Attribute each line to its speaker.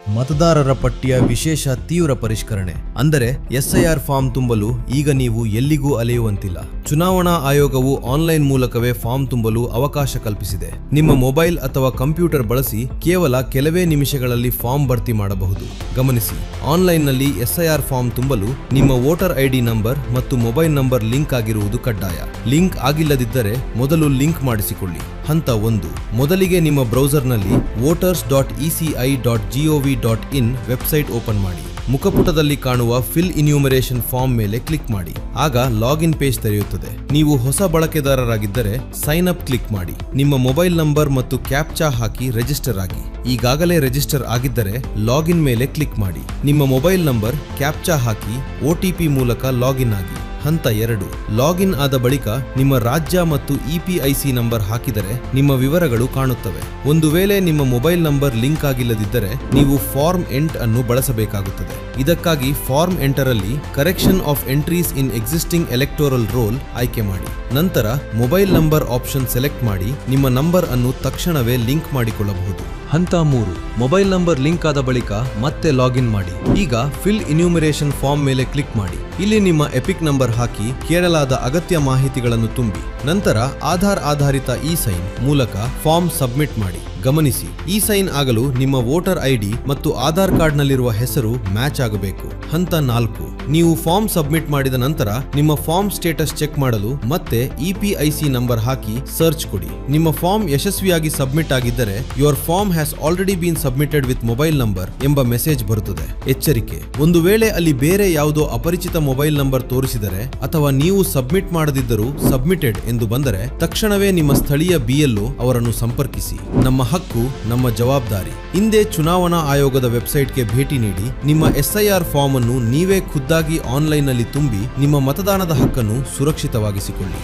Speaker 1: ಮತದಾರರ ಪಟ್ಟಿಯ ವಿಶೇಷ ತೀವ್ರ ಪರಿಷ್ಕರಣೆ ಅಂದರೆ ಎಸ್ಐಆರ್ ಫಾರ್ಮ್ ತುಂಬಲು ಈಗ ನೀವು ಎಲ್ಲಿಗೂ ಅಲೆಯುವಂತಿಲ್ಲ. ಚುನಾವಣಾ ಆಯೋಗವು ಆನ್ಲೈನ್ ಮೂಲಕವೇ ಫಾರ್ಮ್ ತುಂಬಲು ಅವಕಾಶ ಕಲ್ಪಿಸಿದೆ. ನಿಮ್ಮ ಮೊಬೈಲ್ ಅಥವಾ ಕಂಪ್ಯೂಟರ್ ಬಳಸಿ ಕೇವಲ ಕೆಲವೇ ನಿಮಿಷಗಳಲ್ಲಿ ಫಾರ್ಮ್ ಭರ್ತಿ ಮಾಡಬಹುದು. ಗಮನಿಸಿ, ಆನ್ಲೈನ್ನಲ್ಲಿ ಎಸ್ಐಆರ್ ಫಾರ್ಮ್ ತುಂಬಲು ನಿಮ್ಮ ವೋಟರ್ ಐಡಿ ನಂಬರ್ ಮತ್ತು ಮೊಬೈಲ್ ನಂಬರ್ ಲಿಂಕ್ ಆಗಿರುವುದು ಕಡ್ಡಾಯ. ಲಿಂಕ್ ಆಗಿಲ್ಲದಿದ್ದರೆ ಮೊದಲು ಲಿಂಕ್ ಮಾಡಿಸಿಕೊಳ್ಳಿ. ಹಂತ 1. ಮೊದಲಿಗೆ ನಿಮ್ಮ ಬ್ರೌಸರ್ನಲ್ಲಿ voters.eci.gov.in ವೆಬ್ಸೈಟ್ ಓಪನ್ ಮಾಡಿ. ಮುಖಪುಟದಲ್ಲಿ ಕಾಣುವ ಫಿಲ್ ಇನ್ಯೂಮರೇಷನ್ ಫಾರ್ಮ್ ಮೇಲೆ ಕ್ಲಿಕ್ ಮಾಡಿ. ಆಗ ಲಾಗಿನ್ ಪೇಜ್ ತೆರೆಯುತ್ತದೆ. ನೀವು ಹೊಸ ಬಳಕೆದಾರರಾಗಿದ್ದರೆ ಸೈನ್ ಅಪ್ ಕ್ಲಿಕ್ ಮಾಡಿ. ನಿಮ್ಮ ಮೊಬೈಲ್ ನಂಬರ್ ಮತ್ತು ಕ್ಯಾಪ್ಚಾ ಹಾಕಿ ರಿಜಿಸ್ಟರ್ ಆಗಿ. ಈಗಾಗಲೇ ರಿಜಿಸ್ಟರ್ ಆಗಿದ್ದರೆ ಲಾಗಿನ್ ಮೇಲೆ ಕ್ಲಿಕ್ ಮಾಡಿ. ನಿಮ್ಮ ಮೊಬೈಲ್ ನಂಬರ್ ಕ್ಯಾಪ್ಚಾ ಹಾಕಿ OTP ಮೂಲಕ ಲಾಗಿನ್ ಆಗಿ. ಹಂತ 2. ಲಾಗಿನ್ ಆದ ಬಳಿಕ ನಿಮ್ಮ ರಾಜ್ಯ ಮತ್ತು EPIC ನಂಬರ್ ಹಾಕಿದರೆ ನಿಮ್ಮ ವಿವರಗಳು ಕಾಣುತ್ತವೆ. ಒಂದು ವೇಳೆ ನಿಮ್ಮ ಮೊಬೈಲ್ ನಂಬರ್ ಲಿಂಕ್ ಆಗಿಲ್ಲದಿದ್ದರೆ ನೀವು ಫಾರ್ಮ್ 8 ಅನ್ನು ಬಳಸಬೇಕಾಗುತ್ತದೆ. ಇದಕ್ಕಾಗಿ ಫಾರ್ಮ್ 8ರಲ್ಲಿ correction of entries in existing electoral roll ಆಯ್ಕೆ ಮಾಡಿ. ನಂತರ ಮೊಬೈಲ್ ನಂಬರ್ ಆಪ್ಷನ್ ಸೆಲೆಕ್ಟ್ ಮಾಡಿ ನಿಮ್ಮ ನಂಬರ್ ಅನ್ನು ತಕ್ಷಣವೇ ಲಿಂಕ್ ಮಾಡಿಕೊಳ್ಳಬಹುದು. ಹಂತ 3. ಮೊಬೈಲ್ ನಂಬರ್ ಲಿಂಕ್ ಆದ ಬಳಿಕ ಮತ್ತೆ ಲಾಗಿನ್ ಮಾಡಿ. ಈಗ ಫಿಲ್ ಇನ್ಯೂಮರೇಷನ್ ಫಾರ್ಮ್ ಮೇಲೆ ಕ್ಲಿಕ್ ಮಾಡಿ. ಇಲ್ಲಿ ನಿಮ್ಮ ಎಪಿಕ್ ನಂಬರ್ ಹಾಕಿ ಕೇಳಲಾದ ಅಗತ್ಯ ಮಾಹಿತಿಗಳನ್ನು ತುಂಬಿ. ನಂತರ ಆಧಾರ್ ಆಧಾರಿತ ಇ-ಸೈನ್ ಮೂಲಕ ಫಾರ್ಮ್ ಸಬ್ಮಿಟ್ ಮಾಡಿ. ಗಮನಿಸಿ, ಇ-ಸೈನ್ ಆಗಲು ನಿಮ್ಮ ವೋಟರ್ ಐಡಿ ಮತ್ತು ಆಧಾರ್ ಕಾರ್ಡ್ನಲ್ಲಿರುವ ಹೆಸರು ಮ್ಯಾಚ್ ಆಗಬೇಕು. ಹಂತ 4. ನೀವು ಫಾರ್ಮ್ ಸಬ್ಮಿಟ್ ಮಾಡಿದ ನಂತರ ನಿಮ್ಮ ಫಾರ್ಮ್ ಸ್ಟೇಟಸ್ ಚೆಕ್ ಮಾಡಲು ಮತ್ತೆ EPIC ನಂಬರ್ ಹಾಕಿ ಸರ್ಚ್ ಕೊಡಿ. ನಿಮ್ಮ ಫಾರ್ಮ್ ಯಶಸ್ವಿಯಾಗಿ ಸಬ್ಮಿಟ್ ಆಗಿದ್ದರೆ your form has already been submitted with mobile number ಎಂಬ ಮೆಸೇಜ್ ಬರುತ್ತದೆ. ಎಚ್ಚರಿಕೆ, ಒಂದು ವೇಳೆ ಅಲ್ಲಿ ಬೇರೆ ಯಾವುದೋ ಅಪರಿಚಿತ ಮೊಬೈಲ್ ನಂಬರ್ ತೋರಿಸಿದರೆ ಅಥವಾ ನೀವು ಸಬ್ಮಿಟ್ ಮಾಡದಿದ್ದರೂ ಸಬ್ಮಿಟೆಡ್ ಎಂದು ಬಂದರೆ ತಕ್ಷಣವೇ ನಿಮ್ಮ ಸ್ಥಳೀಯ BLO ಅವರನ್ನು ಸಂಪರ್ಕಿಸಿ. ನಮ್ಮ ಹಕ್ಕು ನಮ್ಮ ಜವಾಬ್ದಾರಿ. ಹಿಂದೆ ಚುನಾವಣಾ ಆಯೋಗದ ವೆಬ್ಸೈಟ್ಗೆ ಭೇಟಿ ನೀಡಿ ನಿಮ್ಮ SIR ಫಾರ್ಮ್ ಅನ್ನು ನೀವೇ ಖುದ್ದಾಗಿ ಆನ್ಲೈನ್ನಲ್ಲಿ ತುಂಬಿ ನಿಮ್ಮ ಮತದಾನದ ಹಕ್ಕನ್ನು ಸುರಕ್ಷಿತವಾಗಿಸಿಕೊಳ್ಳಿ.